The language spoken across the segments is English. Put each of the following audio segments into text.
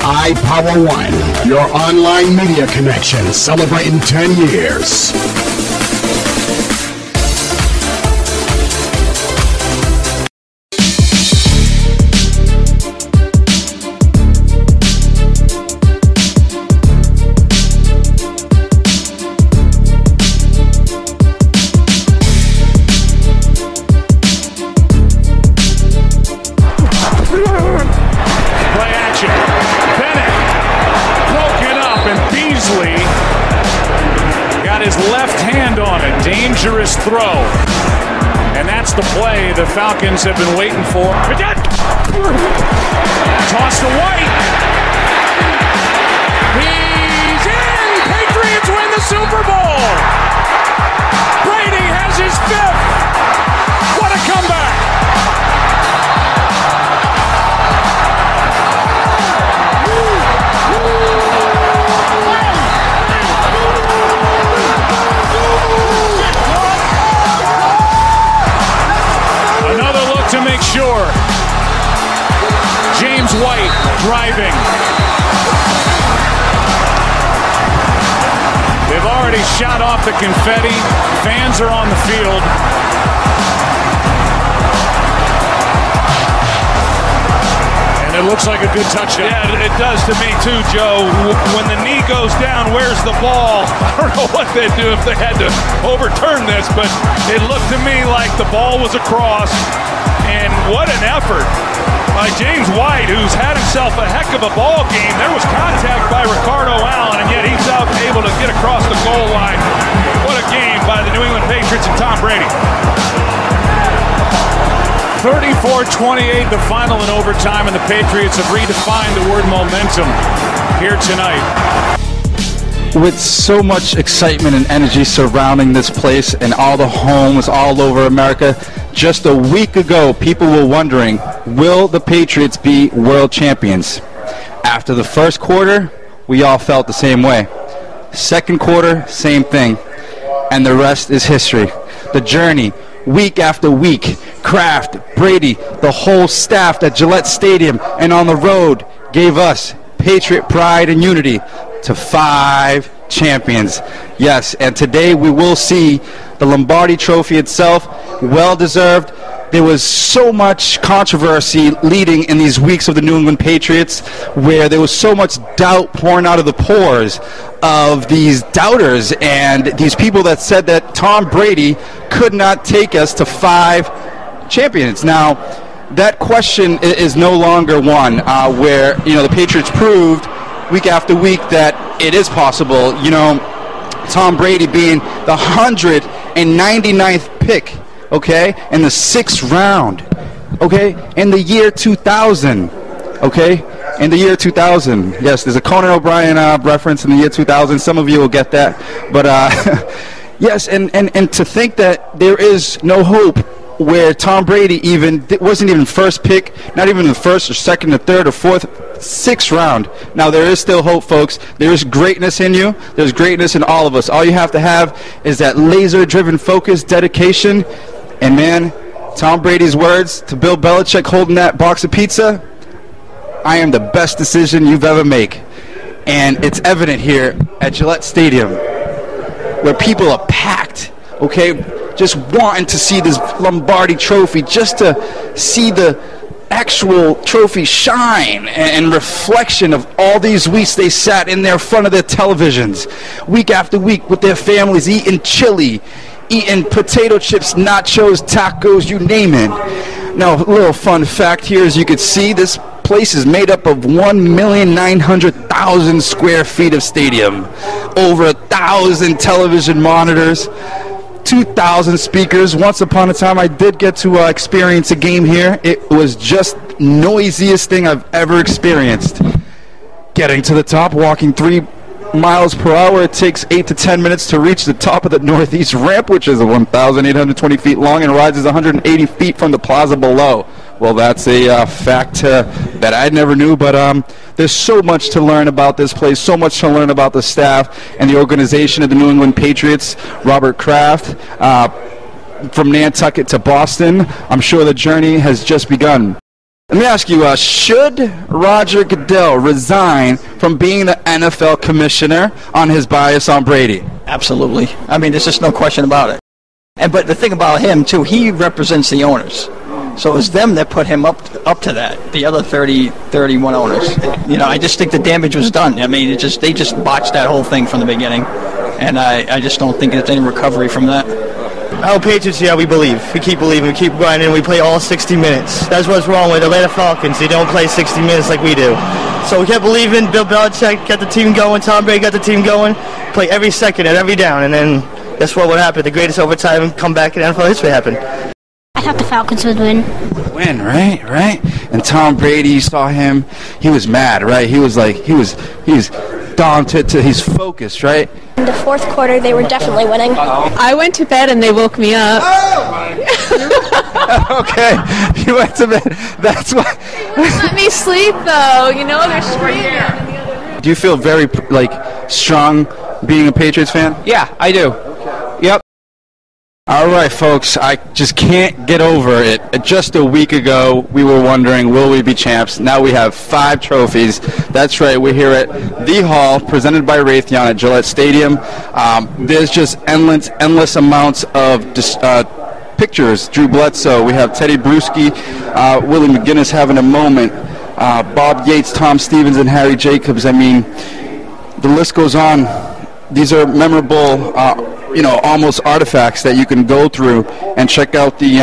iPower One, your online media connection, celebrating 10 years. His left hand on it. Dangerous throw. And that's the play the Falcons have been waiting for. Toss to White. He's in! Patriots win the Super Bowl! Brady has his fifth! What a comeback! To make sure. James White driving. They've already shot off the confetti. Fans are on the field. And it looks like a good touchdown. Yeah, it does to me too, Joe. When the knee goes down, where's the ball? I don't know what they'd do if they had to overturn this, but it looked to me like the ball was across. And what an effort by James White, who's had himself a heck of a ball game. There was contact by Ricardo Allen, and yet he's able to get across the goal line. What a game by the New England Patriots and Tom Brady. 34-28, the final in overtime, and the Patriots have redefined the word momentum here tonight. With so much excitement and energy surrounding this place and all the homes all over America, just a week ago, people were wondering, will the Patriots be world champions? After the first quarter, we all felt the same way. Second quarter, same thing. And the rest is history. The journey, week after week, Kraft, Brady, the whole staff at Gillette Stadium and on the road gave us Patriot pride and unity to 5 champions. Yes, and today we will see the Lombardi Trophy itself, well-deserved. There was so much controversy leading in these weeks of the New England Patriots, where there was so much doubt pouring out of the pores of these doubters and these people that said that Tom Brady could not take us to 5 champions. Now, that question is no longer one where, the Patriots proved week after week that it is possible. Tom Brady being the 199th pick, okay, in the 6th round, okay, in the year 2000, okay, in the year 2000. Yes, there's a Conan O'Brien reference in the year 2000. Some of you will get that, but yes, and to think that there is no hope where Tom Brady wasn't even first pick, not even the first or second or third or fourth, 6th round. Now, there is still hope, folks. There is greatness in you. There's greatness in all of us. All you have to have is that laser-driven focus, dedication, and man, Tom Brady's words to Bill Belichick holding that box of pizza, I am the best decision you've ever made. And it's evident here at Gillette Stadium, where people are packed, okay, just wanting to see this Lombardi Trophy, just to see the actual trophy shine and reflection of all these weeks they sat in there in front of their televisions, week after week with their families, eating chili, eating potato chips, nachos, tacos, you name it. Now, a little fun fact here, as you can see, this place is made up of 1,900,000 square feet of stadium, over 1,000 television monitors, 2,000 speakers. Once upon a time, I did get to experience a game here. It was just noisiest thing I've ever experienced. Getting to the top, walking 3 miles per hour. It takes 8 to 10 minutes to reach the top of the northeast ramp, which is 1,820 feet long and rises 180 feet from the plaza below. Well, that's a fact that I never knew, but there's so much to learn about this place, so much to learn about the staff and the organization of the New England Patriots. Robert Kraft, from Nantucket to Boston, I'm sure the journey has just begun. Let me ask you, should Roger Goodell resign from being the NFL commissioner on his bias on Brady? Absolutely. I mean, there's just no question about it. But the thing about him, too, he represents the owners. So it was them that put him up to that, the other 31 owners. I just think the damage was done. I mean, they just botched that whole thing from the beginning. And I just don't think there's any recovery from that. Our Patriots, we believe. We keep believing. We keep grinding. We play all 60 minutes. That's what's wrong with Atlanta Falcons. They don't play 60 minutes like we do. So we kept believing. Bill Belichick got the team going. Tom Brady got the team going. Play every second and every down. And then that's what would happen. The greatest overtime comeback in NFL history happened. I thought the Falcons would win. Right? And Tom Brady, you saw him. He was mad, right? He was daunted. He's focused, right? In the fourth quarter, they were definitely winning. I went to bed and they woke me up. Okay, you went to bed. That's why. Let me sleep, though. They're screaming in the other room. Do you feel very strong being a Patriots fan? Yeah, I do. Yep. All right, folks, I just can't get over it. Just a week ago, we were wondering, will we be champs? Now we have 5 trophies. That's right, we're here at The Hall, presented by Raytheon at Gillette Stadium. There's just endless amounts of pictures. Drew Bledsoe, we have Teddy Bruschi, Willie McGinnis having a moment, Bob Yates, Tom Stevens, and Harry Jacobs. I mean, the list goes on. These are memorable almost artifacts that you can go through and check out the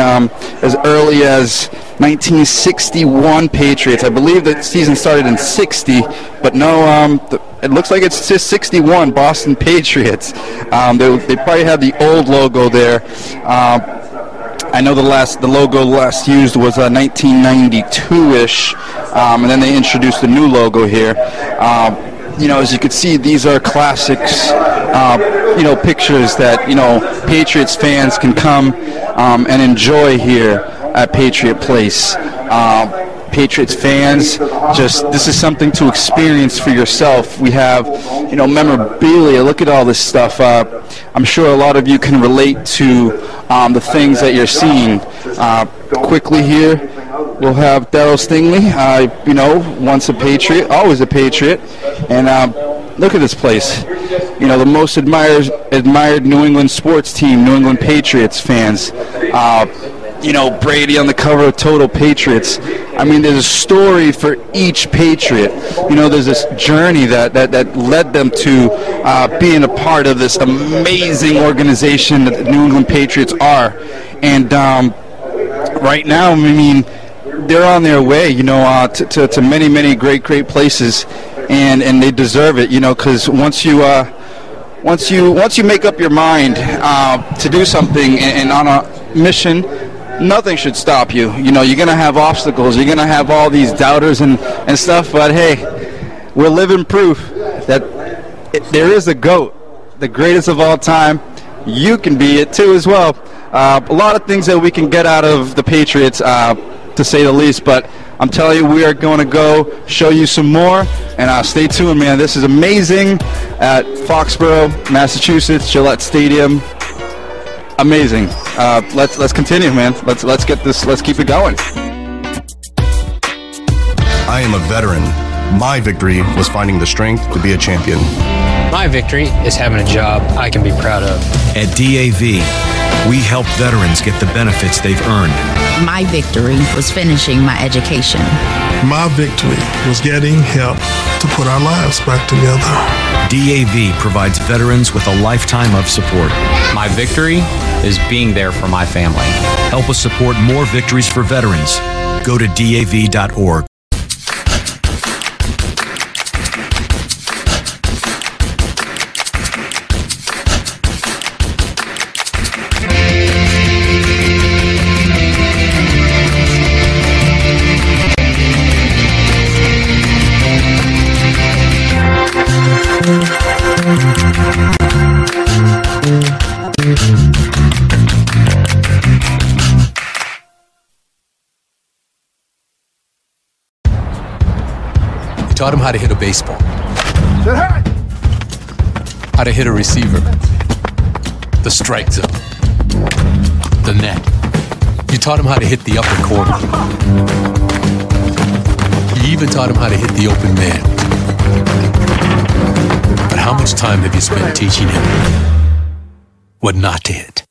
as early as 1961 Patriots. I believe the season started in 60, but no, it looks like it's just 61 Boston Patriots. They probably had the old logo there. I know the logo last used was 1992-ish, and then they introduced the new logo here. As you can see, these are classics, pictures that, Patriots fans can come and enjoy here at Patriot Place. Patriots fans, this is something to experience for yourself. We have, memorabilia. Look at all this stuff. I'm sure a lot of you can relate to the things that you're seeing. Quickly here, we'll have Darryl Stingley, once a Patriot, always a Patriot. And look at this place. The most admired New England sports team, New England Patriots fans. Brady on the cover of Total Patriots. I mean, there's a story for each Patriot. There's this journey that led them to being a part of this amazing organization that the New England Patriots are. And right now, I mean, they're on their way, to many, many great places, and they deserve it, because once you make up your mind to do something and on a mission, nothing should stop you. You're going to have obstacles. You're going to have all these doubters and stuff. But, hey, we're living proof that there is a GOAT, the greatest of all time. You can be it, too, as well. A lot of things that we can get out of the Patriots, to say the least. But I'm telling you, we are going to go show you some more. And stay tuned, man. This is amazing at Foxboro, Massachusetts, Gillette Stadium. Amazing. Let's continue, man. Let's get this. Let's keep it going. I am a veteran. My victory was finding the strength to be a champion. My victory is having a job I can be proud of. At DAV, we help veterans get the benefits they've earned. My victory was finishing my education. My victory was getting help to put our lives back together. DAV provides veterans with a lifetime of support. My victory is being there for my family. Help us support more victories for veterans. Go to DAV.org. Taught him how to hit a baseball, how to hit a receiver, the strike zone, the net. You taught him how to hit the upper corner. You even taught him how to hit the open man. But how much time have you spent teaching him what not to hit?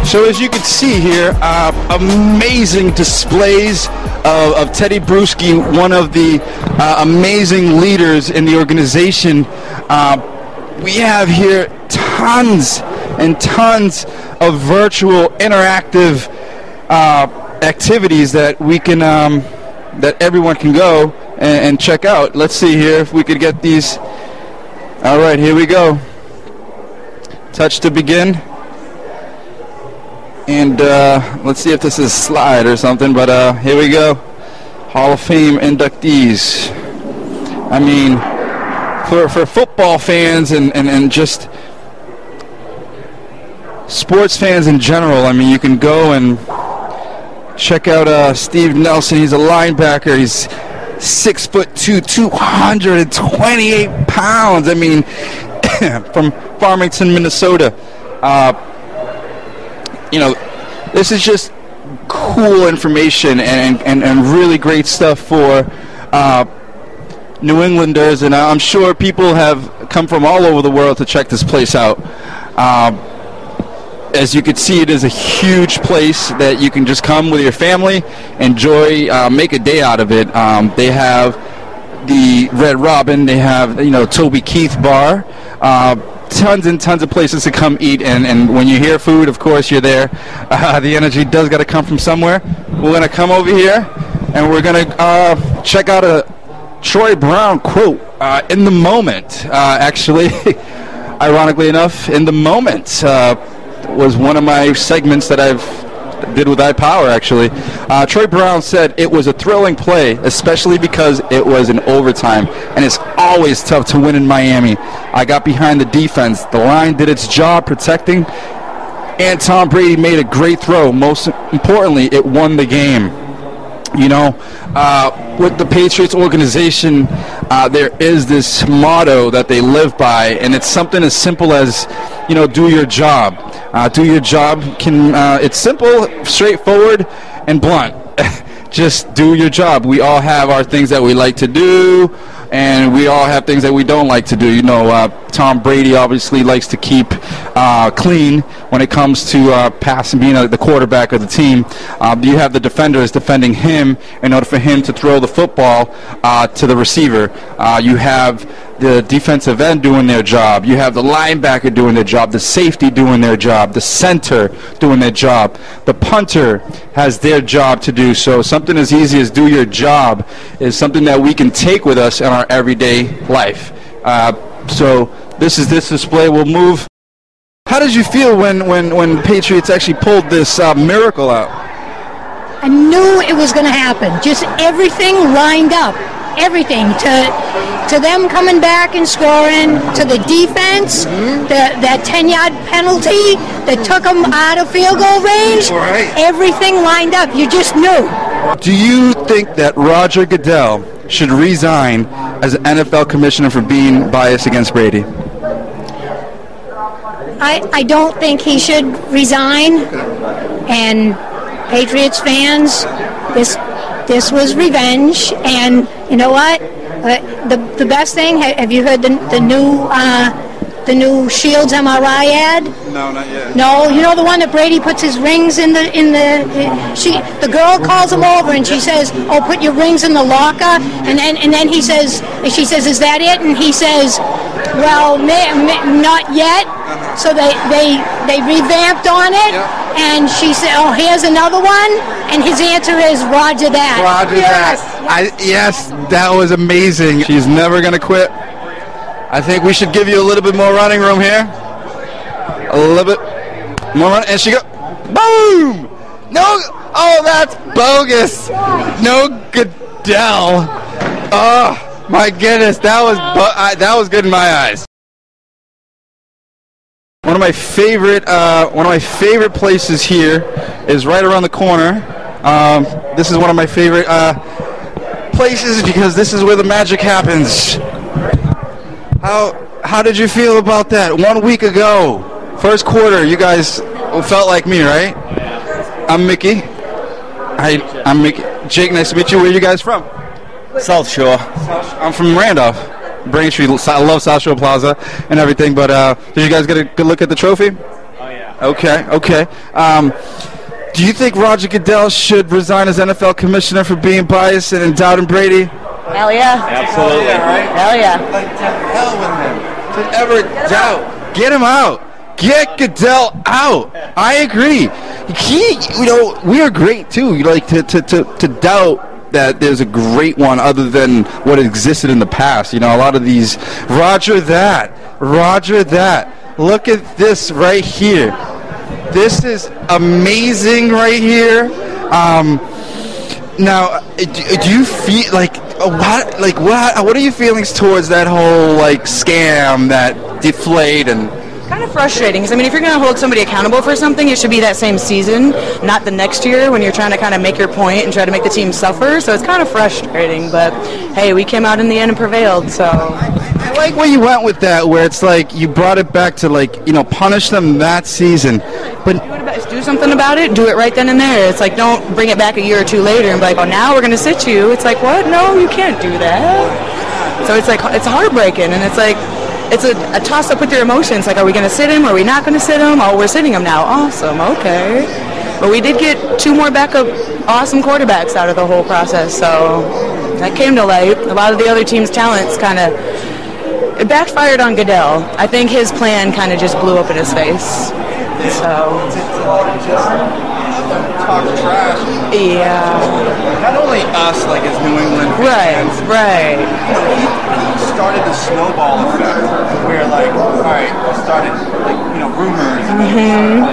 So as you can see here, amazing displays of Teddy Bruschi, one of the amazing leaders in the organization. We have here tons and tons of virtual interactive activities that we can, that everyone can go and check out. Let's see here if we could get these. All right, here we go. Touch to begin. And let's see if this is a slide or something, but here we go. Hall of Fame inductees. I mean, for football fans and just sports fans in general, I mean, you can go and check out Steve Nelson. He's a linebacker. He's 6'2", 228 pounds. I mean, from Farmington, Minnesota. You know, this is just cool information and really great stuff for New Englanders, and I'm sure people have come from all over the world to check this place out. As you can see, it is a huge place that you can just come with your family, enjoy, make a day out of it. They have the Red Robin, they have, you know, Toby Keith Bar, tons and tons of places to come eat, and when you hear food, of course, you're there. The energy does got to come from somewhere. We're going to come over here, and we're going to check out a Troy Brown quote, in the moment. Actually, ironically enough, in the moment was one of my segments that I've did with iPower, actually. Troy Brown said it was a thrilling play, especially because it was in overtime, and it's always tough to win in Miami. I got behind the defense. The line did its job protecting, and Tom Brady made a great throw. Most importantly, it won the game. You know, with the Patriots organization, there is this motto that they live by, and it's something as simple as, you know, do your job. Do your job it's simple, straightforward, and blunt. Just do your job. We all have our things that we like to do, and we all have things that we don't like to do. You know, Tom Brady obviously likes to keep clean when it comes to passing, being the quarterback of the team. You have the defenders defending him in order for him to throw the football to the receiver. You have the defensive end doing their job. You have the linebacker doing their job, the safety doing their job, the center doing their job. The punter has their job to do. So something as easy as do your job is something that we can take with us in our everyday life. So this display will move. How did you feel when Patriots actually pulled this miracle out? I knew it was going to happen. Just everything lined up. Everything to them coming back and scoring, to the defense, that 10-yard penalty that took them out of field goal range. Right. Everything lined up. You just knew. Do you think that Roger Goodell should resign as an NFL commissioner for being biased against Brady? I don't think he should resign. And Patriots fans, this was revenge, and you know what? The best thing. Have you heard the new Shields MRI ad? No, not yet. No, you know the one that Brady puts his rings in the the girl calls him over and she says, "Oh, put your rings in the locker," and then she says, "Is that it?" And he says, "Well, not yet." So they revamped on it, and she said, "Oh, here's another one," and his answer is Roger that. Roger that. Yes, that was amazing. She's never gonna quit. I think we should give you a little bit more running room here. A little bit more run, and she go, boom! No, oh, that's bogus. No Goodell. Oh my goodness, that was good in my eyes. One of my favorite places here is right around the corner. This is one of my favorite places because this is where the magic happens. How did you feel about that? 1 week ago, first quarter, you guys felt like me, right? I'm Mickey. I'm Mickey. Jake, nice to meet you. Where are you guys from? South Shore. I'm from Randolph. Braintree. I love South Shore Plaza and everything, but did you guys get a good look at the trophy? Oh, yeah. Okay. Do you think Roger Goodell should resign as NFL commissioner for being biased and doubting Brady? Hell yeah. Absolutely. Hell yeah. Like, to hell with him. To ever doubt. Get him out. Get Goodell out. I agree. We are great too. You like to doubt that there's a great one other than what existed in the past. A lot of these, Roger that. Look at this right here. This is amazing right here. Now, do you feel what are your feelings towards that whole scam that deflate and? Kind of frustrating because if you're going to hold somebody accountable for something, it should be that same season, not the next year when you're trying to kind of make your point and try to make the team suffer. So it's kind of frustrating, but hey, we came out in the end and prevailed. So I like where you went with that, where it's you brought it back to punish them that season, but do something about it. Do it right then and there. It's don't bring it back a year or two later and be like, oh, now we're going to sit you. It's what? No, you can't do that. So it's it's heartbreaking, and it's it's a toss-up with your emotions. Are we going to sit him? Are we not going to sit him? Oh, we're sitting him now. Awesome. Okay. But we did get 2 more backup awesome quarterbacks out of the whole process. So that came to light. A lot of the other team's talents it backfired on Goodell. I think his plan kind of just blew up in his face. So. Talk trash. Yeah. Not only us, as New England fans. Right. He started the snowball effect, where all right, started rumors and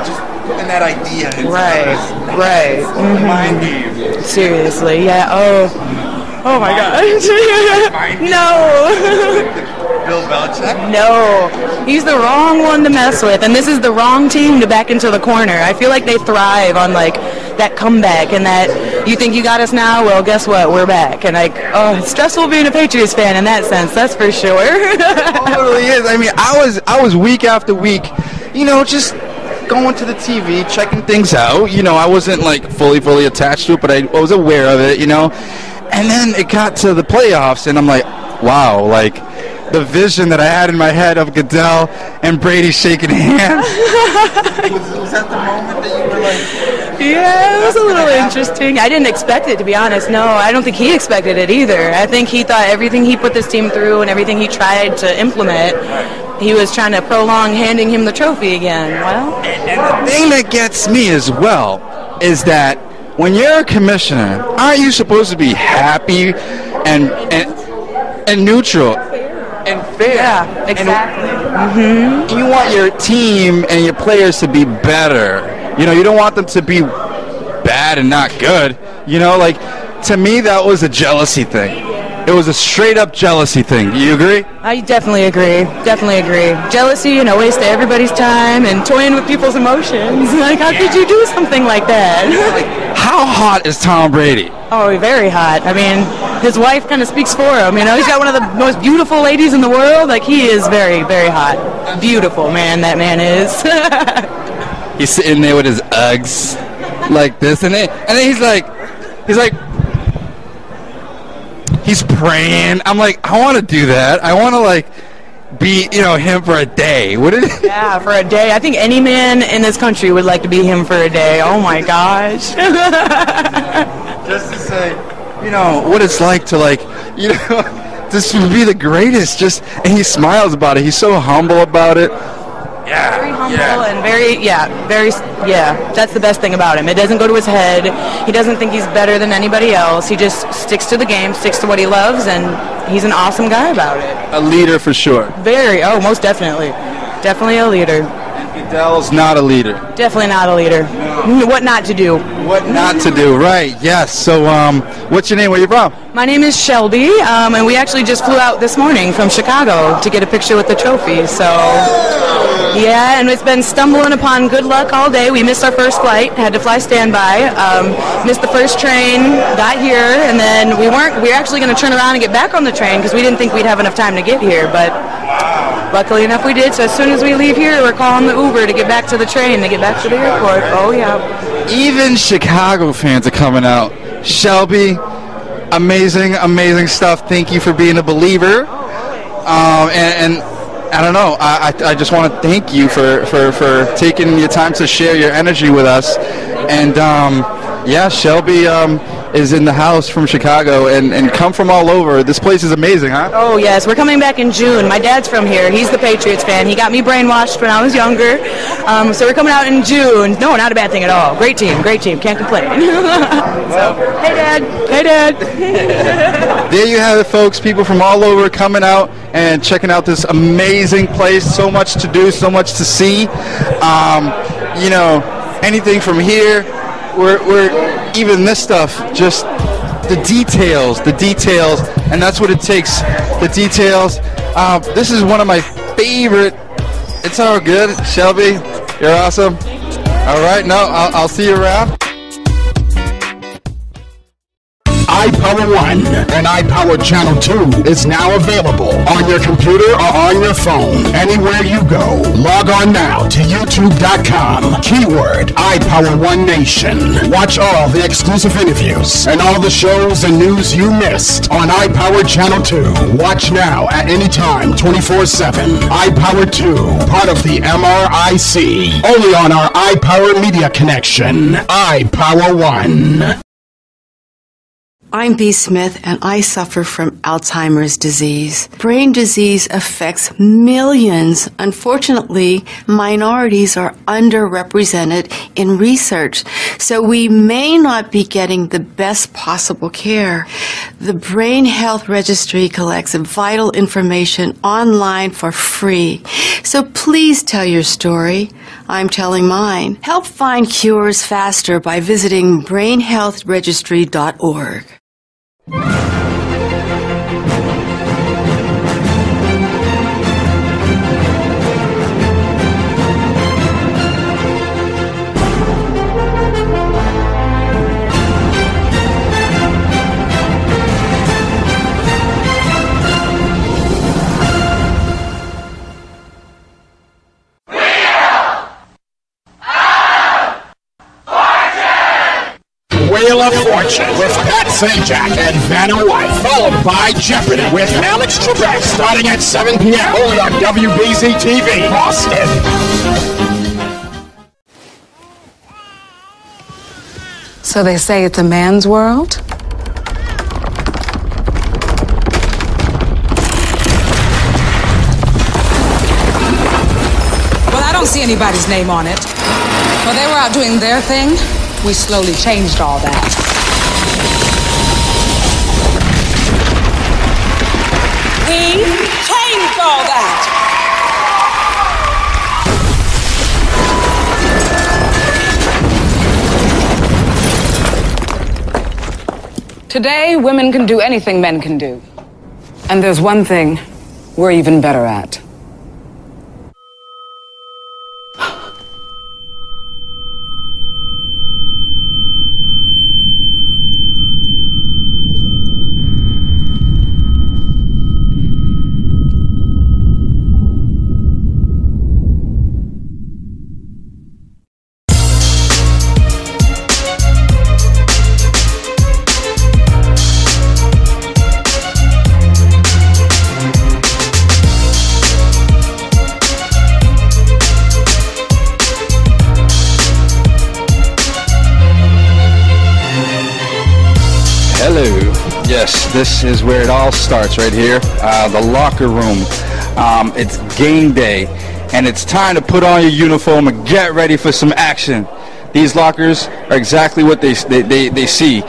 just putting that idea into right. mind game. Seriously, yeah. Oh my gosh. No. Bill Belichick? No. He's the wrong one to mess with, and this is the wrong team to back into the corner. I feel like they thrive on that comeback and that you think you got us now, well, guess what? We're back. And it's stressful being a Patriots fan in that sense, that's for sure. It totally is. I was week after week, just going to the TV, checking things out. I wasn't fully attached to it, but I was aware of it, And then it got to the playoffs, and I'm like, wow, the vision that I had in my head of Goodell and Brady shaking hands. was that the moment that you were Yeah, it was a little interesting. I didn't expect it, to be honest. No, I don't think he expected it either. I think he thought everything he put this team through and everything he tried to implement, he was trying to prolong handing him the trophy again. Well, and the thing that gets me as well is that when you're a commissioner, aren't you supposed to be happy and neutral and fair? Yeah, exactly. And you want your team and your players to be better. You don't want them to be bad and not good. To me, that was a jealousy thing. It was a straight-up jealousy thing. Do you agree? I definitely agree. Jealousy and a waste of everybody's time and toying with people's emotions. How could you do something like that? How hot is Tom Brady? Oh, very hot. His wife kind of speaks for him. He's got one of the most beautiful ladies in the world. He is very, very hot. Beautiful, man, that man is. He's sitting there with his Uggs like this, and then he's praying. I'm I want to do that. I want to be him for a day. Yeah, for a day. I think any man in this country would like to be him for a day. Oh my gosh. Just to say, what it's like to this would be the greatest. And he smiles about it. He's so humble about it. Yeah. Very humble and very. That's the best thing about him. It doesn't go to his head. He doesn't think he's better than anybody else. He just sticks to the game, sticks to what he loves, and he's an awesome guy about it. A leader for sure. Very. Oh, most definitely. Definitely a leader. Goodell's not a leader. Definitely not a leader. What not to do. What not to do, right, yes. So, what's your name? Where you from? My name is Shelby, and we actually just flew out this morning from Chicago to get a picture with the trophy. So, yeah, and it's been stumbling upon good luck all day. We missed our first flight, had to fly standby, missed the first train, got here, and then we were actually going to turn around and get back on the train because we didn't think we'd have enough time to get here, but luckily enough we did. So as soon as we leave here, we're calling the Uber to get back to the train, to get back to the airport. Oh, yeah. Even Chicago fans are coming out. Shelby, amazing stuff. Thank you for being a believer. And I don't know. I just want to thank you for taking your time to share your energy with us. And yeah, Shelby is in the house from Chicago and come from all over. This place is amazing, huh? Oh, yes. We're coming back in June. My dad's from here. He's the Patriots fan. He got me brainwashed when I was younger. So we're coming out in June. No, not a bad thing at all. Great team. Can't complain. So, hey, Dad. Hey, Dad. There you have it, folks. People from all over coming out and checking out this amazing place. So much to do, so much to see. You know, anything from here, we're even this stuff, just the details, and that's what it takes, the details. This is one of my favorite. It's all good, Shelby. You're awesome. All right, no, I'll see you around. iPower 1 and iPower Channel 2 is now available on your computer or on your phone. Anywhere you go, log on now to youtube.com. Keyword iPower 1 Nation. Watch all the exclusive interviews and all the shows and news you missed on iPower Channel 2. Watch now at any time, 24/7. iPower 2, part of the MRIC. Only on our iPower Media Connection. iPower 1. I'm B. Smith, and I suffer from Alzheimer's disease. Brain disease affects millions. Unfortunately, minorities are underrepresented in research, so we may not be getting the best possible care. The Brain Health Registry collects vital information online for free. So please tell your story. I'm telling mine. Help find cures faster by visiting brainhealthregistry.org. Wheel of Fortune with Pat Sajak and Vanna White, followed by Jeopardy with Alex Trebek, starting at 7 p.m. only on WBZ TV, Boston. So they say it's a man's world? Well, I don't see anybody's name on it. While they were out doing their thing, we slowly changed all that. We changed all that. Today, women can do anything men can do. And there's one thing we're even better at. Yes, this is where it all starts right here, the locker room. It's game day, and it's time to put on your uniform and get ready for some action. These lockers are exactly what they see.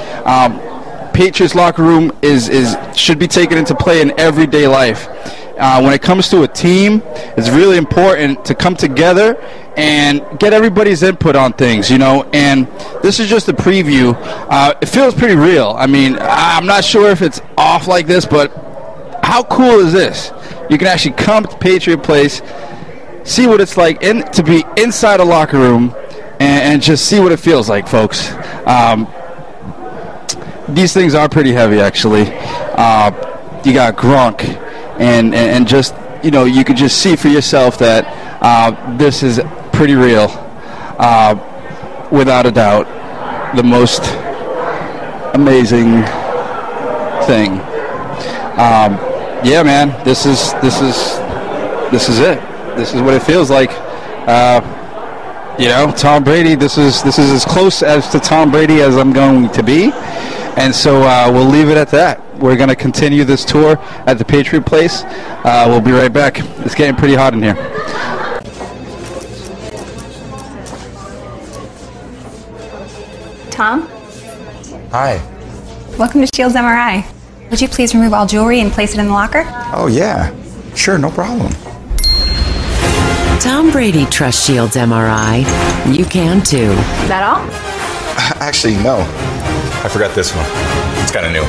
Patriots locker room should be taken into play in everyday life. when it comes to a team, it's really important to come together and get everybody's input on things, and this is just a preview. It feels pretty real. I mean, I'm not sure if it's off like this, but how cool is this? You can actually come to Patriot Place, see what it's like to be inside a locker room, and just see what it feels like, folks. These things are pretty heavy, actually. You got Gronk, and just, you could just see for yourself that this is pretty real, without a doubt. The most amazing thing. Yeah, man, this is it. This is what it feels like. Tom Brady. This is as close as to Tom Brady as I'm going to be, and so we'll leave it at that. We're going to continue this tour at the Patriot Place. We'll be right back. It's getting pretty hot in here. Tom? Hi. Welcome to Shields MRI. Would you please remove all jewelry and place it in the locker? Oh, yeah. Sure, no problem. Tom Brady trusts Shields MRI. You can too. Is that all? Actually, no. I forgot this one. It's kind of new.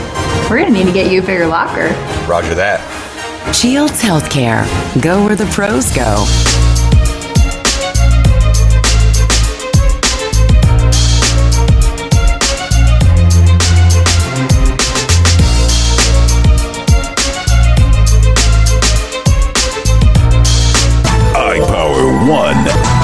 We're going to need to get you a bigger locker. Roger that. Shields Healthcare. Go where the pros go. iPower 1.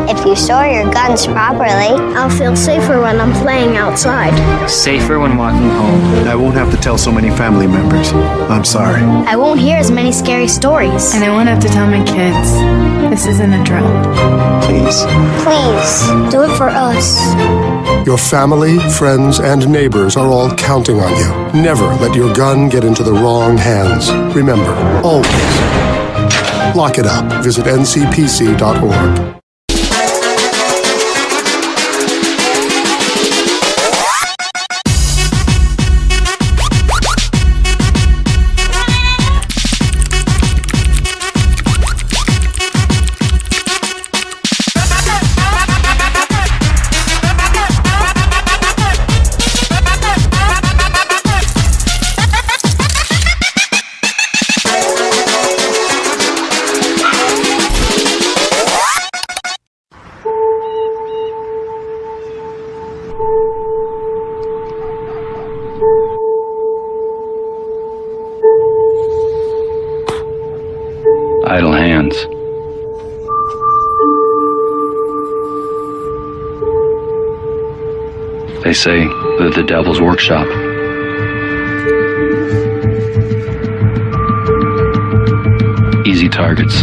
If you store your guns properly, I'll feel safer when I'm playing outside. Safer when walking home. I won't have to tell so many family members. I'm sorry. I won't hear as many scary stories. And I won't have to tell my kids. This isn't a drill. Please. Please, do it for us. Your family, friends, and neighbors are all counting on you. Never let your gun get into the wrong hands. Remember, always, lock it up. Visit ncpc.org. Idle hands. They say they're the devil's workshop. Easy targets.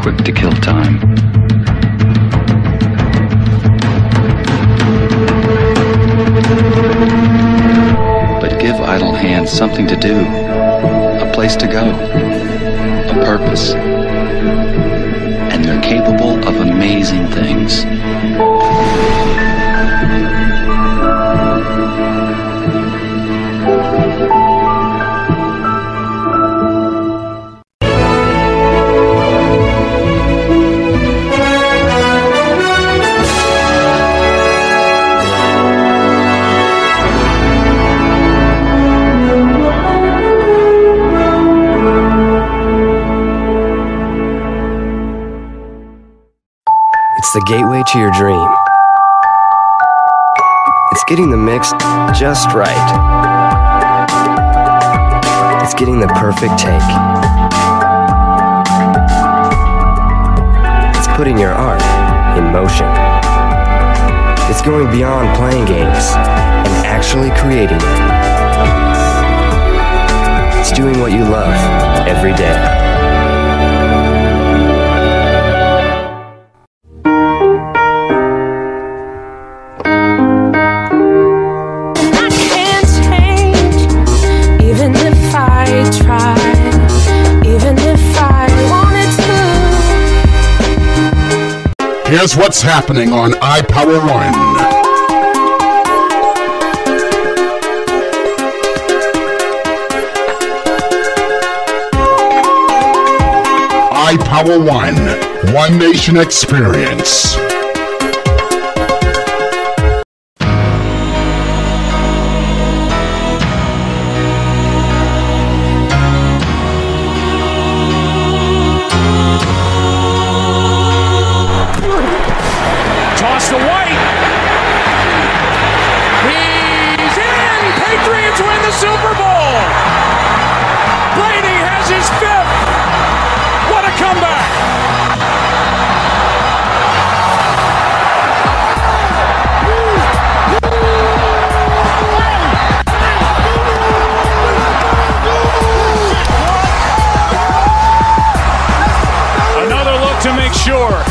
Quick to kill time. But give idle hands something to do, a place to go, a purpose, and they're capable of amazing things. It's the gateway to your dream. It's getting the mix just right. It's getting the perfect take. It's putting your art in motion. It's going beyond playing games and actually creating them. It's doing what you love every day. Here's what's happening on iPower 1. iPower 1, One Nation Experience. Toss to White. He's in. Patriots win the Super Bowl. Brady has his 5th. What a comeback. Another look to make sure.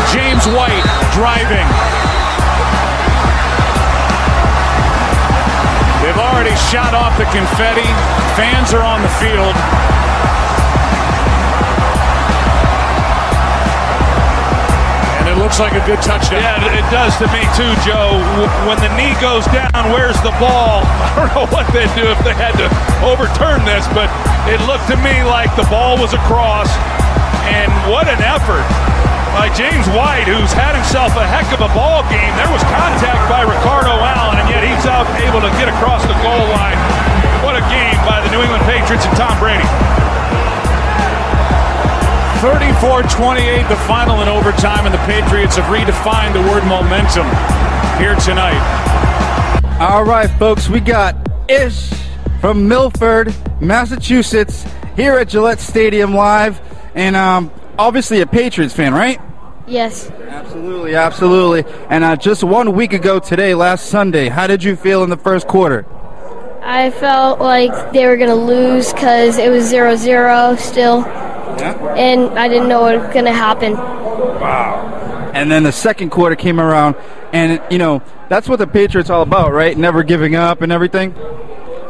James White driving. They've already shot off the confetti. Fans are on the field. And it looks like a good touchdown. Yeah, it does to me too, Joe. When the knee goes down, where's the ball? I don't know what they'd do if they had to overturn this, but it looked to me like the ball was across. And what an effort by James White, who's had himself a heck of a ball game. There was contact by Ricardo Allen, and yet he's out able to get across the goal line. What a game by the New England Patriots and Tom Brady. 34-28, the final in overtime, and the Patriots have redefined the word momentum here tonight. All right, folks, we got Ish from Milford, Massachusetts, here at Gillette Stadium live, and obviously a Patriots fan, right? Yes. Absolutely, absolutely. And just 1 week ago today, last Sunday, how did you feel in the first quarter? I felt like they were going to lose because it was 0-0 still. Yeah. And I didn't know what was going to happen. Wow. And then the second quarter came around, and, you know, that's what the Patriots all about, right? Never giving up and everything?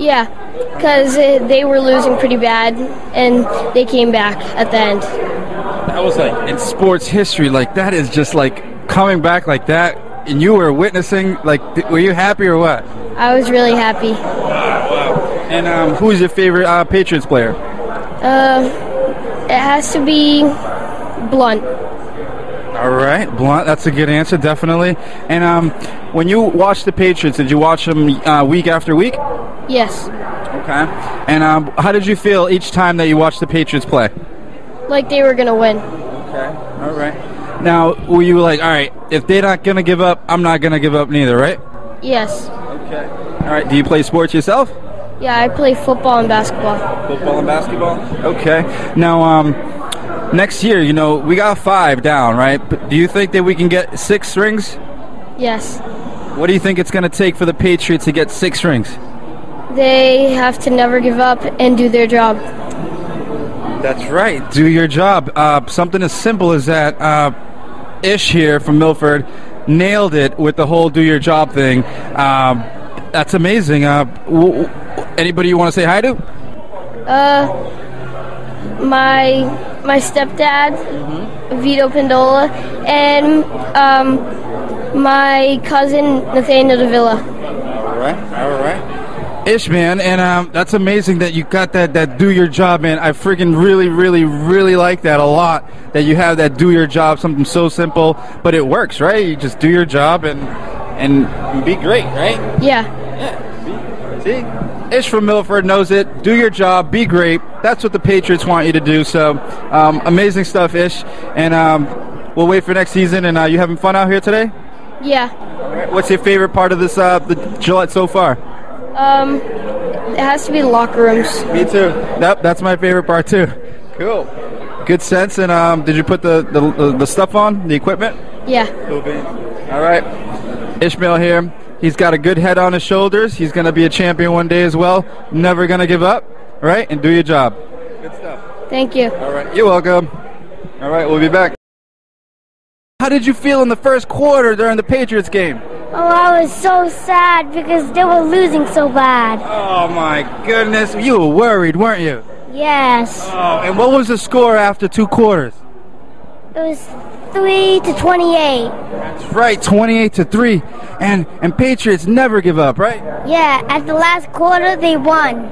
Yeah, because they were losing pretty bad, and they came back at the end. That was like in sports history, like that is just like coming back like that, and you were witnessing, like, were you happy or what? I was really happy. Wow. And who's your favorite Patriots player? It has to be Blunt. All right, Blunt, that's a good answer, definitely. And when you watch the Patriots, did you watch them week after week? Yes. Okay. And how did you feel each time that you watched the Patriots play? Like they were going to win. Okay. All right. Now, were you like, all right, if they're not going to give up, I'm not going to give up neither, right? Yes. Okay. All right. Do you play sports yourself? Yeah, I play football and basketball. Football and basketball? Okay. Now, next year, you know, we got 5 down, right? But do you think that we can get 6 rings? Yes. What do you think it's going to take for the Patriots to get 6 rings? They have to never give up and do their job. That's right. Do your job. Something as simple as that. Ish here from Milford nailed it with the whole do your job thing. That's amazing. Anybody you want to say hi to? My stepdad, Vito Pindola, and my cousin Nathaniel Davila. All right. Ish, man, and that's amazing that you got that do your job, man. I freaking really like that a lot, that you have that do your job, something so simple, but it works, right? You just do your job and be great, right? Yeah. See? Ish from Milford knows it. Do your job, be great. That's what the Patriots want you to do, so amazing stuff, Ish. And we'll wait for next season, and you having fun out here today? Yeah. All right. What's your favorite part of this the Gillette so far? It has to be the locker rooms. Me too. Yep, that's my favorite part too. Cool. Good sense. And did you put the stuff on, the equipment? Yeah. Cool beans. All right. Ishmael here. He's got a good head on his shoulders. He's going to be a champion one day as well. Never going to give up. All right, and do your job. Good stuff. Thank you. All right. You're welcome. All right, we'll be back. How did you feel in the first quarter during the Patriots game? Oh, I was so sad because they were losing so bad. Oh, my goodness. You were worried, weren't you? Yes. Oh, and what was the score after 2 quarters? It was 23 to 28. That's right, 28-3. And Patriots never give up, right? Yeah, at the last quarter they won.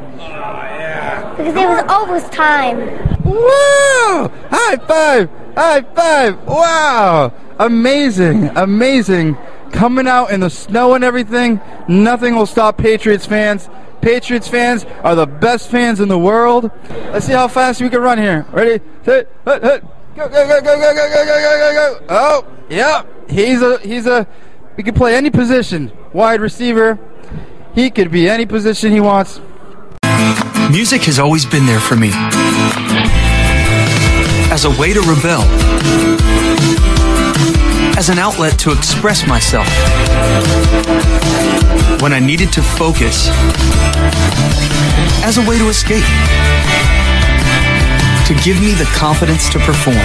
Because it was overtime. Woo! High five! High five! Wow! Amazing, amazing. Coming out in the snow and everything, nothing will stop Patriots fans. Patriots fans are the best fans in the world. Let's see how fast we can run here. Ready? Hit, hit, hit. Go, go, go, go, go, go, go, go, go, go. Oh, yeah. He can play any position. Wide receiver. He could be any position he wants. Music has always been there for me. As a way to rebel. As an outlet to express myself. When I needed to focus. As a way to escape. To give me the confidence to perform.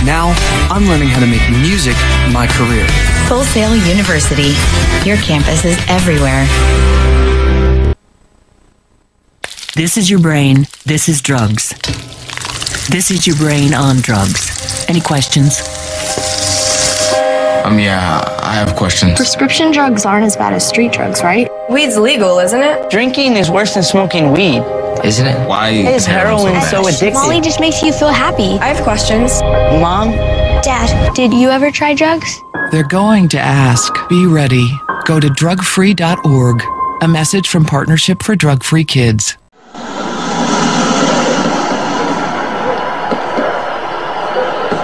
Now, I'm learning how to make music my career. Full Sail University. Your campus is everywhere. This is your brain. This is drugs. This is your brain on drugs. Any questions? Yeah, I have questions. Prescription drugs aren't as bad as street drugs, right? Weed's legal, isn't it? Drinking is worse than smoking weed. Isn't it? Why is heroin so addictive? Molly just makes you feel happy. I have questions. Mom? Dad, did you ever try drugs? They're going to ask. Be ready. Go to drugfree.org. A message from Partnership for Drug-Free Kids.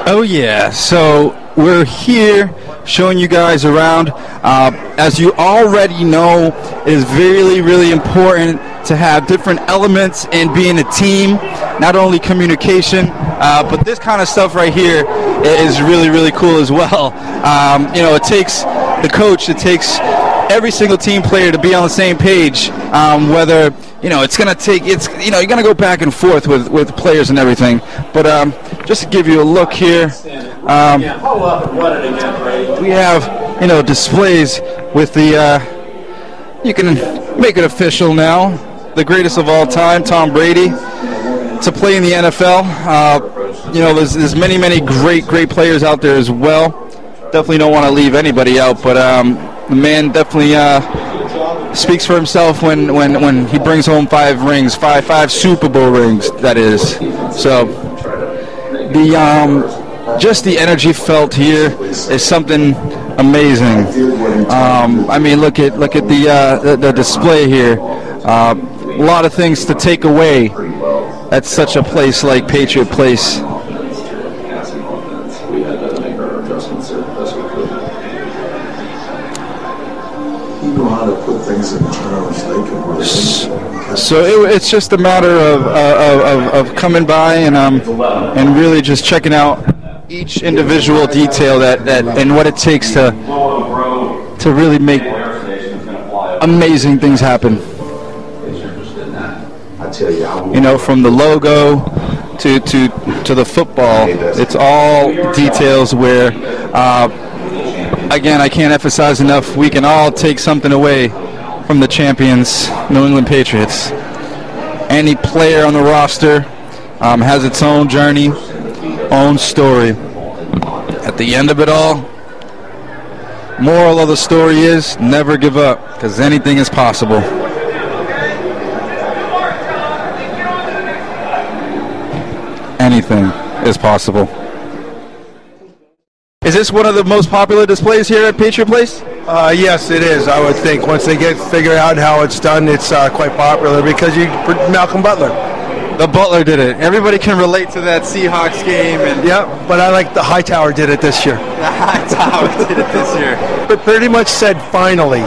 Oh yeah, so we're here showing you guys around. As you already know, it is really, really important to have different elements in being a team, not only communication, but this kind of stuff right here is really, really cool as well. It takes the coach, it takes every single team player to be on the same page, whether it's going to take, you're going to go back and forth with players and everything. But just to give you a look here, we have, displays with the, you can make it official now, the greatest of all time, Tom Brady, to play in the NFL. There's many, many great players out there as well. Definitely don't want to leave anybody out, but the man definitely speaks for himself when he brings home 5 rings, five Super Bowl rings, that is. So just the energy felt here is something amazing. Look at the display here. A lot of things to take away at such a place like Patriot Place. So it's just a matter of coming by and really just checking out each individual detail that and what it takes to really make amazing things happen. From the logo to the football, it's all details where again, I can't emphasize enough, we can all take something away from the champions, New England Patriots. Any player on the roster has its own journey, own story. At the end of it all, moral of the story is never give up, because anything is possible. Anything is possible. Is this one of the most popular displays here at Patriot Place? Yes, it is. I would think once they figure out how it's done, it's quite popular because Malcolm Butler. The Butler did it. Everybody can relate to that Seahawks game. Yep, but I like the Hightower did it this year. The Hightower did it this year. But pretty much said finally,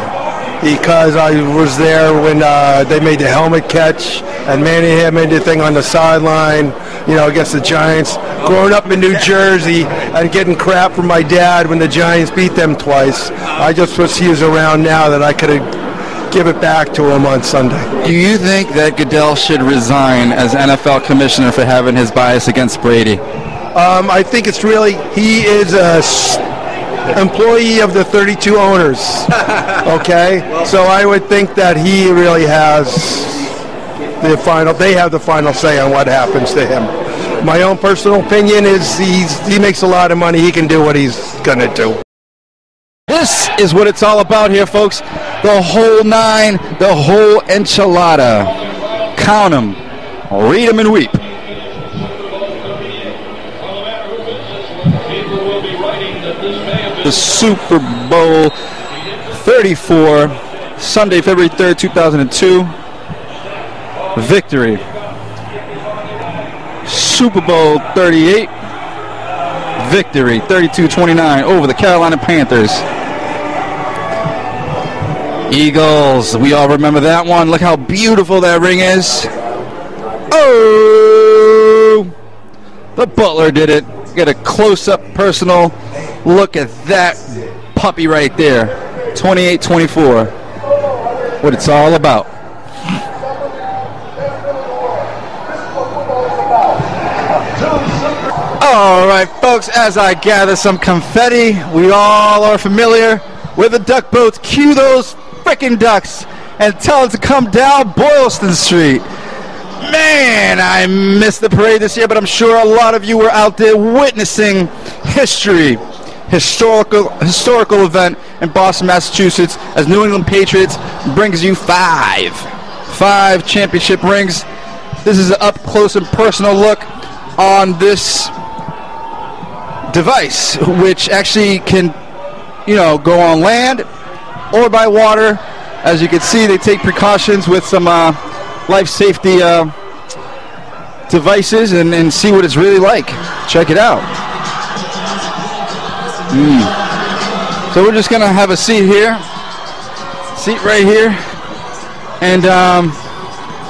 because I was there when they made the helmet catch and Manny had made the thing on the sideline, against the Giants. Growing up in New Jersey and getting crap from my dad when the Giants beat them twice, I just wish he was around now that I could give it back to him on Sunday. Do you think that Goodell should resign as NFL commissioner for having his bias against Brady? I think it's really, he is a employee of the 32 owners, okay? So I would think that he really has they have the final say on what happens to him. my own personal opinion is he makes a lot of money. He can do what he's going to do. This is what it's all about here, folks. The whole nine, the whole enchilada. Count them, read them, and weep. The Super Bowl 34, Sunday, February 3rd, 2002. Victory. Super Bowl 38. Victory, 32-29 over the Carolina Panthers. Eagles, we all remember that one. Look how beautiful that ring is. Oh! The Butler did it. Get a close-up personal look at that puppy right there. 28-24. What it's all about. All right, folks, as I gather some confetti, we all are familiar with the duck boats. Cue those frickin' ducks and tell them to come down Boylston Street. Man, I missed the parade this year, but I'm sure a lot of you were out there witnessing historical event in Boston, Massachusetts, as New England Patriots brings you five championship rings. This is an up close and personal look on this device, which actually can, go on land or by water. As you can see, they take precautions with some life safety devices and see what it's really like. Check it out. So we're just gonna have a seat here, right here, and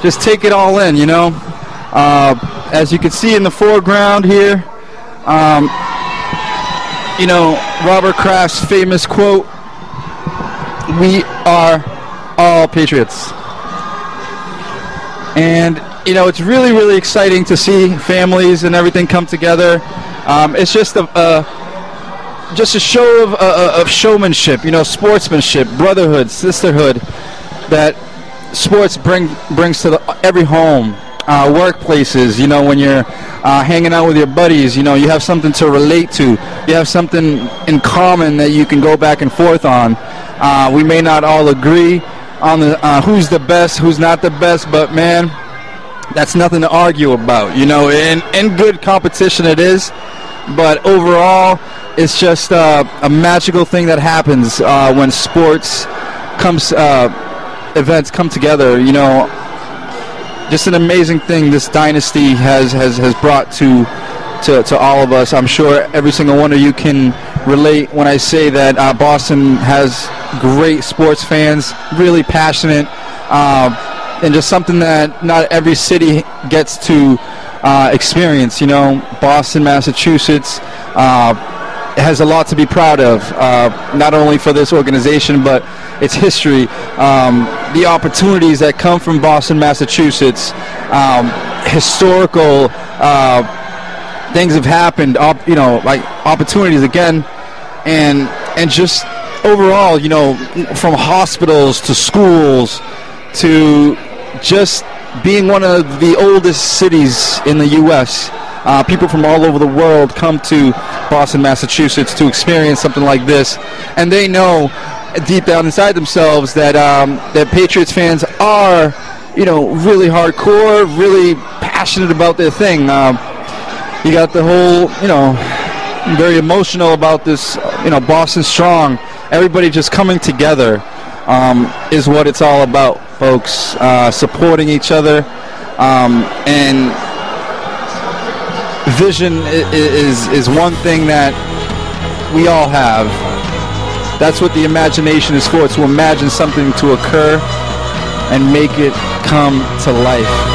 just take it all in. As you can see in the foreground here, Robert Kraft's famous quote, "We are all Patriots." And, it's really, really exciting to see families and everything come together. It's just a show of showmanship, sportsmanship, brotherhood, sisterhood that sports brings to every home. Workplaces, when you're hanging out with your buddies, you have something to relate to. You have something in common that you can go back and forth on. We may not all agree on the who's the best, who's not the best, but man, that's nothing to argue about. In good competition it is, but overall, it's just a magical thing that happens when sports events come together. Just an amazing thing this dynasty has brought to all of us. I'm sure every single one of you can relate when I say that Boston has great sports fans, really passionate, and just something that not every city gets to experience. Boston, Massachusetts has a lot to be proud of, not only for this organization, but its history, the opportunities that come from Boston, Massachusetts, historical things have happened, like opportunities again, and just overall, from hospitals to schools to just being one of the oldest cities in the U.S. People from all over the world come to Boston, Massachusetts to experience something like this, and they know deep down inside themselves that that Patriots fans are, really hardcore, really passionate about their thing. You got the whole, very emotional about this, Boston Strong. Everybody just coming together is what it's all about, folks. Supporting each other, and vision is one thing that we all have. That's what the imagination is for, to imagine something to occur and make it come to life.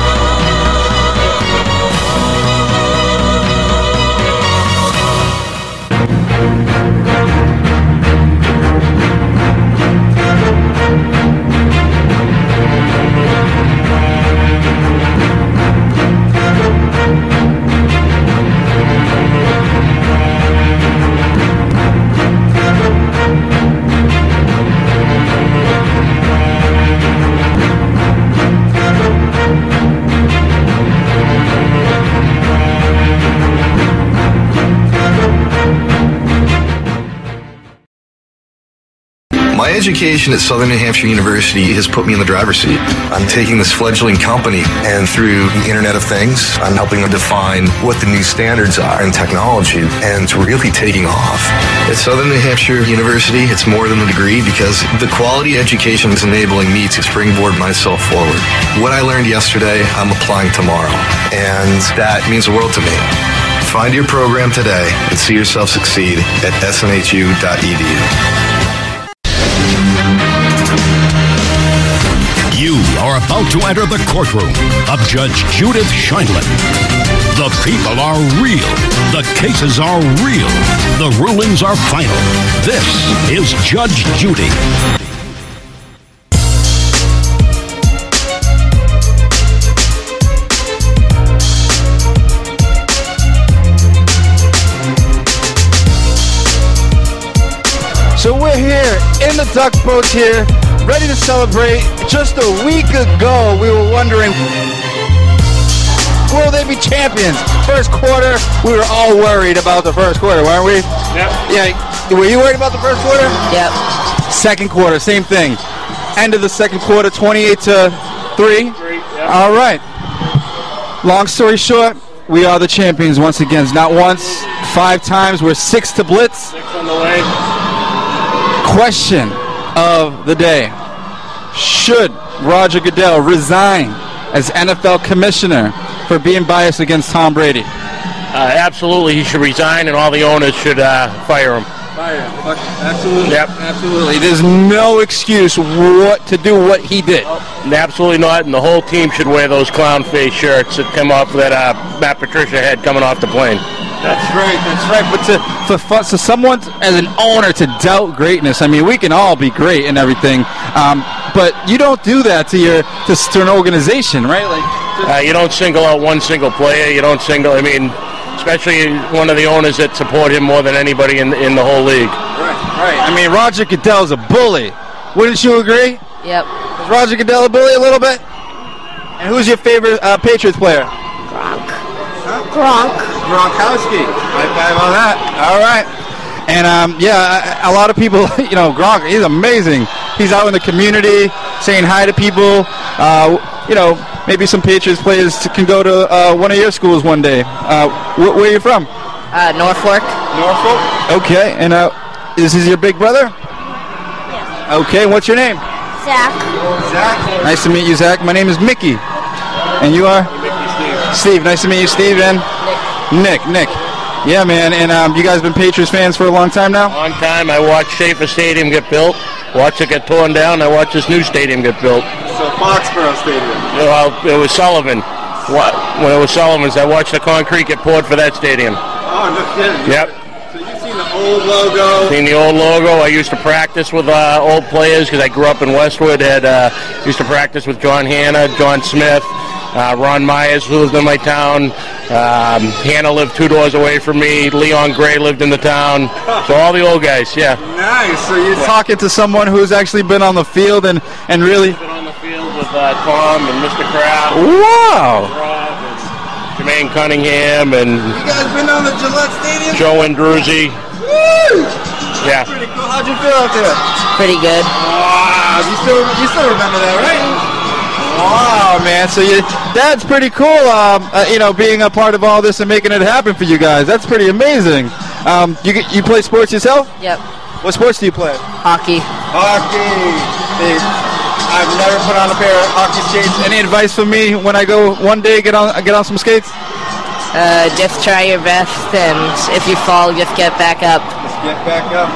My education at Southern New Hampshire University has put me in the driver's seat. I'm taking this fledgling company, and through the Internet of Things, I'm helping them define what the new standards are in technology, and it's really taking off. At Southern New Hampshire University, it's more than a degree because the quality education is enabling me to springboard myself forward. What I learned yesterday, I'm applying tomorrow, and that means the world to me. Find your program today and see yourself succeed at snhu.edu. You are about to enter the courtroom of Judge Judith Scheindlin. The people are real. The cases are real. The rulings are final. This is Judge Judy. So we're here in the duck boat here, ready to celebrate. Just a week ago, we were wondering, will they be champions? First quarter, we were all worried about the first quarter, weren't we? Yep. Yeah. Were you worried about the first quarter? Yep. Second quarter, same thing. End of the second quarter, 28-3. Yep. All right. Long story short, we are the champions once again. Not once, 5 times. We're 6 to blitz. 6 on the way. Question of the day. Should Roger Goodell resign as NFL commissioner for being biased against Tom Brady? Absolutely, he should resign, and all the owners should fire him. Fire him. Absolutely. Yep. Absolutely. There's no excuse to do what he did. Absolutely not, and the whole team should wear those clown face shirts that come off that Matt Patricia had coming off the plane. That's right. But for someone as an owner to doubt greatness, I mean, we can all be great and everything, but you don't do that to an organization, right? You don't single out one single player. You don't especially one of the owners that support him more than anybody in the whole league. Right. I mean, Roger Goodell's a bully. Wouldn't you agree? Yep. Is Roger Goodell a bully a little bit? And who's your favorite Patriots player? Gronkowski. High five on that. All right. And, a lot of people, Gronk, he's amazing. He's out in the community saying hi to people. Maybe some Patriots players can go to one of your schools one day. Where are you from? Norfolk. Okay. And is this your big brother? Yes. Okay. What's your name? Zach. Nice to meet you, Zach. My name is Mickey. And you are? Steve. Nice to meet you, Steve. And Nick. Yeah, man. And you guys been Patriots fans for a long time now? Long time. I watched Schaefer Stadium get built. Watched it get torn down. I watched this new stadium get built. So Foxboro Stadium. Well, it was Sullivan. When it was Sullivan's, I watched the concrete get poured for that stadium. Oh, no kidding. Yep. So you've seen the old logo. Seen the old logo. I used to practice with old players because I grew up in Westwood. Used to practice with John Hanna, John Smith, Ron Myers, who lived in my town. Hanna lived 2 doors away from me. Leon Gray lived in the town. So all the old guys, yeah. Nice. So you're talking to someone who's actually been on the field and really... Been on the field with Tom and Mr. Kraft. Wow. Rob and Jermaine Cunningham and... You guys been on the Gillette Stadium? Joe Andruzzi. Woo! Yeah. Pretty cool. How'd you feel out there? Pretty good. Wow. You still remember that, right? Wow, man. So that's pretty cool, being a part of all this and making it happen for you guys. That's pretty amazing. You play sports yourself? Yep. What sports do you play? Hockey. I've never put on a pair of hockey skates. Any advice for me when I go one day get on some skates? Just try your best, and if you fall, just get back up. Get back up.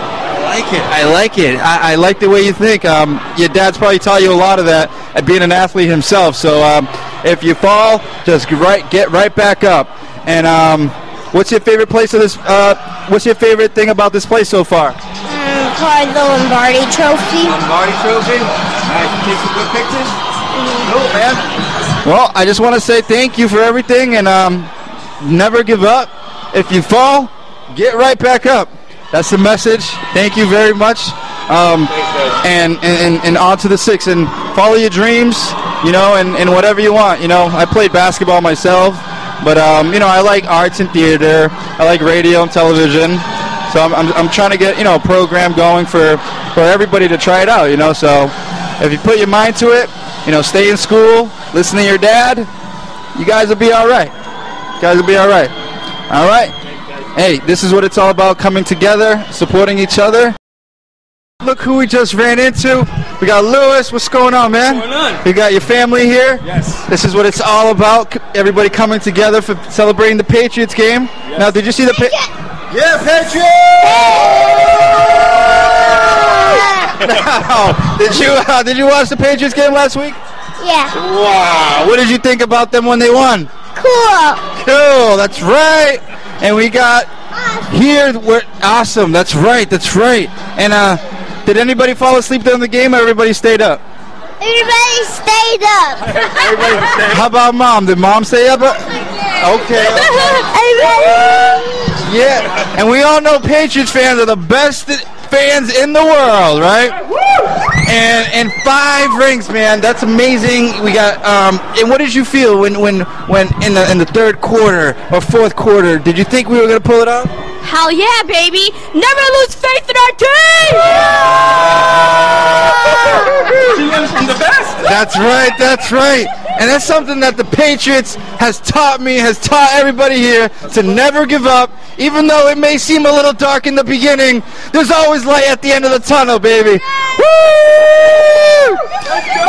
I like it. I like the way you think. Your dad's probably taught you a lot of that at being an athlete himself. So if you fall, just get right back up. And what's your favorite place of this? What's your favorite thing about this place so far? Probably the Lombardi Trophy. Lombardi Trophy. Nice. Take some good pictures. Cool, man. Well, I just want to say thank you for everything, and never give up. If you fall, get right back up. That's the message. Thank you very much. And on to the 6. And follow your dreams, and whatever you want. I played basketball myself, but, I like arts and theater. I like radio and television. So I'm trying to get, a program going for everybody to try it out, So if you put your mind to it, stay in school, listen to your dad, you guys will be all right. All right. Hey, this is what it's all about, coming together, supporting each other. Look who we just ran into. We got Lewis. What's going on, man? What's going on? You got your family here? Yes. This is what it's all about. Everybody coming together for celebrating the Patriots game. Yes. Now, did you see the Yeah, Patriots! Now, did you watch the Patriots game last week? Yeah. Wow. What did you think about them when they won? Cool. That's right. And we got here. We're awesome. That's right. And did anybody fall asleep during the game, or everybody stayed up? Everybody stayed up. How about Mom? Did Mom stay up? Okay. Yeah. And we all know Patriots fans are the best fans in the world, right? And 5 rings, man. That's amazing. We got. And what did you feel when in the third quarter or fourth quarter? Did you think we were gonna pull it off? Hell yeah, baby! Never lose faith in our team! She learns from the best. That's right. And that's something that the Patriots has taught me, has taught everybody here, to never give up. Even though it may seem a little dark in the beginning, there's always light at the end of the tunnel, baby. Woo!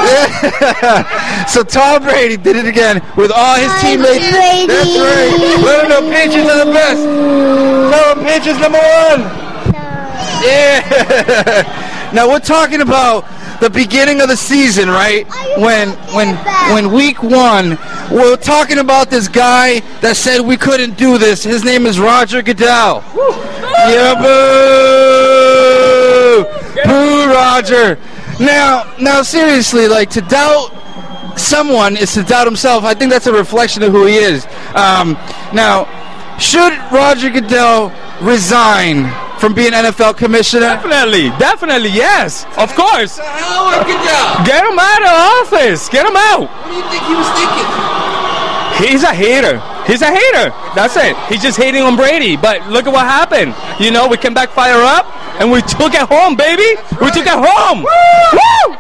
Yeah. So Tom Brady did it again with all his teammates. Brady. That's right. Let them know Patriots are the best. Tell them Patriots #1. Yeah. Now we're talking about the beginning of the season, right? When week 1, we're talking about this guy that said we couldn't do this. His name is Roger Goodell. Yeah, boo! Boo, Roger. Now, seriously, like, to doubt someone is to doubt himself. I think that's a reflection of who he is. Now, should Roger Goodell resign from being NFL commissioner? Definitely, yes. Of course. Get him out of office. Get him out. What do you think he was thinking? He's a hater. That's it. He's just hating on Brady. But look at what happened. We came back fire up, and we took it home, baby. Right. We took it home. Woo!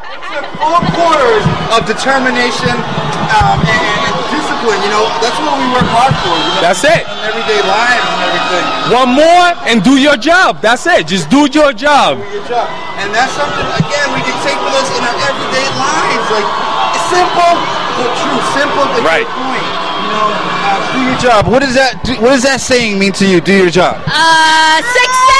4 quarters of determination and discipline. That's what we work hard for. That's it. In everyday lives and everything. One more and do your job. That's it. Just do your job. And that's something, again, we can take with us in our everyday lives. Like, it's simple but true. Simple but right. To the point. Do your job. What does that saying mean to you? Do your job. Success!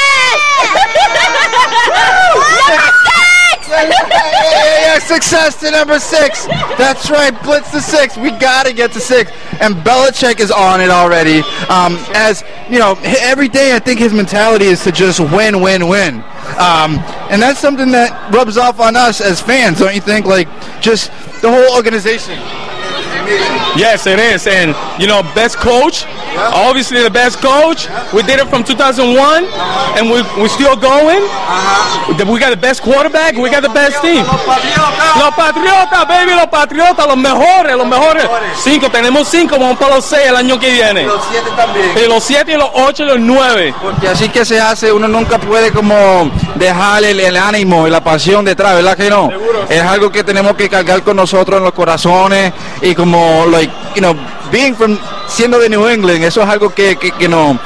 Yeah, success to #6. That's right, blitz to 6. We gotta get to 6. And Belichick is on it already. As every day I think his mentality is to just win. And that's something that rubs off on us as fans, don't you think? Like, just the whole organization. Yes, it is. And, best coach, obviously the best coach. We did it from 2001, and we're still going. We got the best quarterback. We got the best team. Los Patriotas, baby, los Patriotas, los mejores. 5, tenemos 5, vamos para los 6 el año que viene. Los 7 también. Y los 7 y los 8 y los 9. Porque así que se hace, uno nunca puede como dejar el ánimo y la pasión detrás, ¿verdad que no? Seguro. Es algo que tenemos que cargar con nosotros en los corazones y como, siendo de New England, eso es algo que no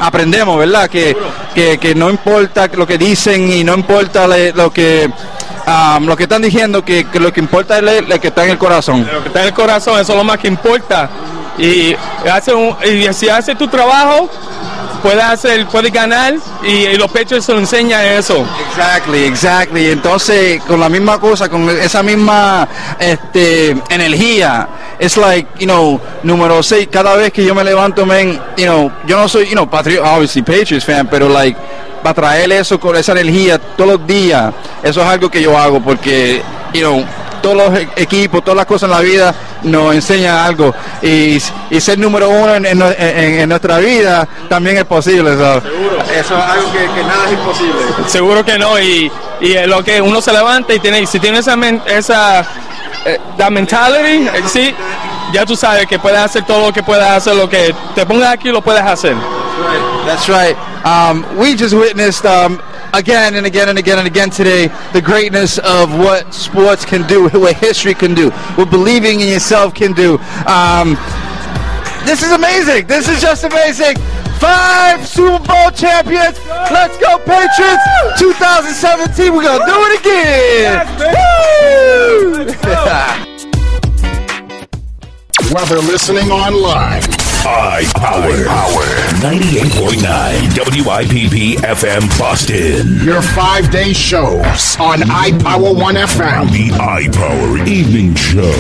aprendemos, ¿verdad? Que no importa lo que dicen y no importa lo que están diciendo, que lo que importa es lo que está en el corazón. Lo que está en el corazón, eso es lo más que importa. Y si haces tu trabajo, puedes ganar, y los Patriots se lo enseñan eso. Exactly. Entonces, con la misma cosa, con esa misma energía, es like, número 6, cada vez que yo me levanto, yo no soy, obviously Patriots fan, pero para traer eso con esa energía todos los días, eso es algo que yo hago porque, todos los equipos, todas las cosas en la vida nos enseñan algo, y ser número 1 en nuestra vida también es posible, ¿sabes? Eso es algo que nada es imposible. Seguro que no, y lo que uno se levanta y si tiene esa mentality, sí, ya tú sabes que puedes hacer todo lo que puedas hacer, lo que te pongas aquí lo puedes hacer. That's right. We just witnessed again and again and again and again today the greatness of what sports can do, what history can do, what believing in yourself can do. This is amazing. This is just amazing. 5 Super Bowl champions. Let's go, Patriots. 2017. We're going to do it again. Whether listening online, iPower 98.9 WIPP FM Boston. Your 5-day shows on iPower 1 FM. The iPower Evening Show.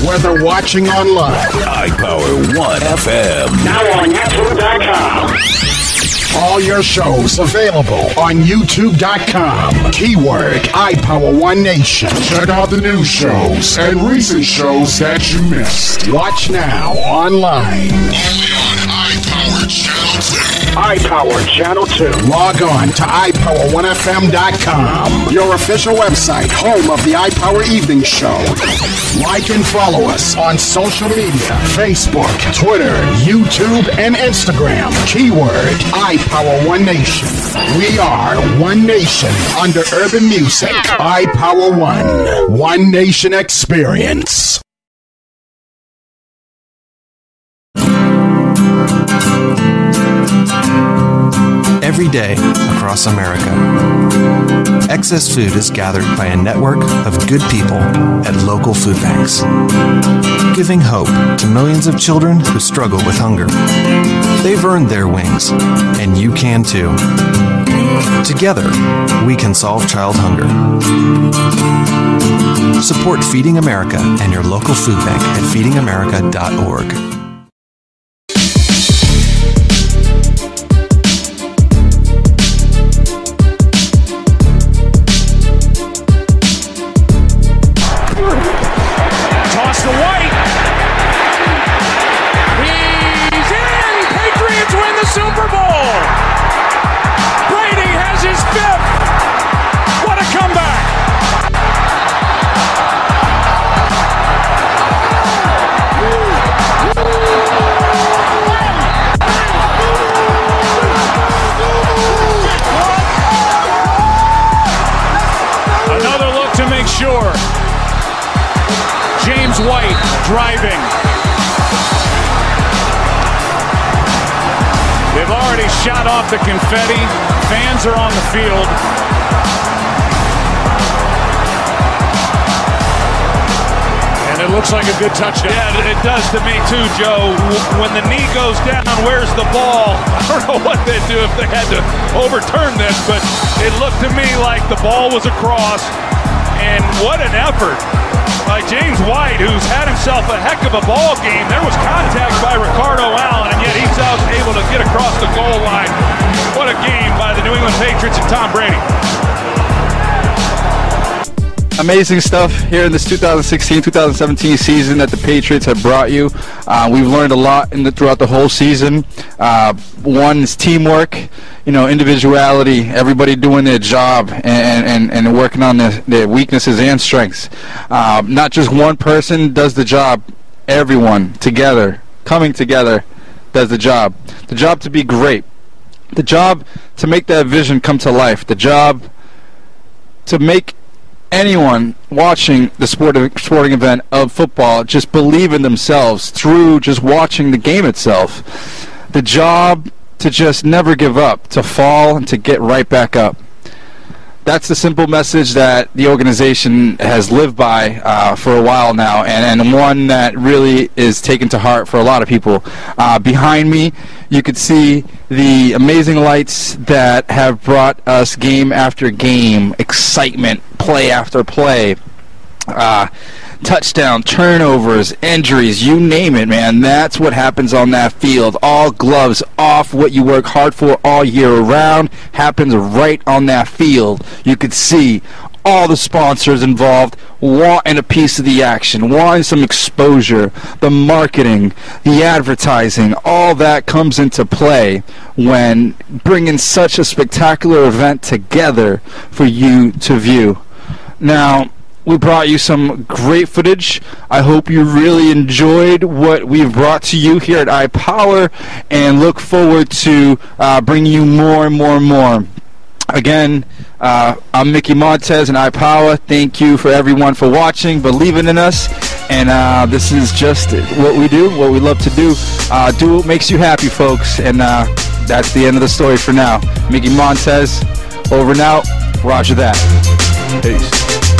Whether watching online, iPower 1 FM. Now on YouTube.com. All your shows available on YouTube.com. Keyword iPower 1 Nation. Check out the new shows and recent shows that you missed. Watch now online. Only on iPower Channel 2. iPower Channel 2. Log on to iPower1FM.com. Your official website, home of the iPower Evening Show. Like and follow us on social media, Facebook, Twitter, YouTube, and Instagram. Keyword iPower 1 Nation. We are One Nation under urban music. iPower 1. One Nation experience. Every day across America, excess food is gathered by a network of good people at local food banks, giving hope to millions of children who struggle with hunger. They've earned their wings, and you can too. Together, we can solve child hunger. Support Feeding America and your local food bank at feedingamerica.org. Toss to White. He's in. Patriots win the Super Bowl. Brady has his 5th. What a comeback. Another look to make sure. James White driving. They've already shot off the confetti. Fans are on the field. And it looks like a good touchdown. Yeah, it does to me too, Joe. When the knee goes down, where's the ball? I don't know what they'd do if they had to overturn this, but it looked to me like the ball was across. And what an effort by James White, who's had himself a heck of a ball game. There was contact by Ricardo Allen, and yet he's able to get across the goal line. What a game by the New England Patriots and Tom Brady. Amazing stuff here in this 2016-2017 season that the Patriots have brought you. We've learned a lot throughout the whole season. One is teamwork, individuality, everybody doing their job and working on their weaknesses and strengths. Not just one person does the job. Everyone together, coming together, does the job. The job to be great. The job to make that vision come to life. The job to make anyone watching the sporting event of football just believe in themselves through just watching the game itself. The job to just never give up, to fall and to get right back up. That's the simple message that the organization has lived by for a while now, and one that really is taken to heart for a lot of people. Behind me, you could see the amazing lights that have brought us game after game, excitement, play after play, touchdown, turnovers, injuries, you name it, man. That's what happens on that field. All gloves off. What you work hard for all year round happens right on that field. You could see all the sponsors involved wanting a piece of the action, wanting some exposure, the marketing, the advertising, all that comes into play when bringing such a spectacular event together for you to view. Now, we brought you some great footage. I hope you really enjoyed what we've brought to you here at iPower, and look forward to bringing you more and more and more. Again, I'm Mickey Montes and iPower. Thank you for everyone for watching, believing in us, and this is just what we do, what we love to do. Do what makes you happy, folks, and that's the end of the story for now. Mickey Montes, over and out. Roger that. Peace.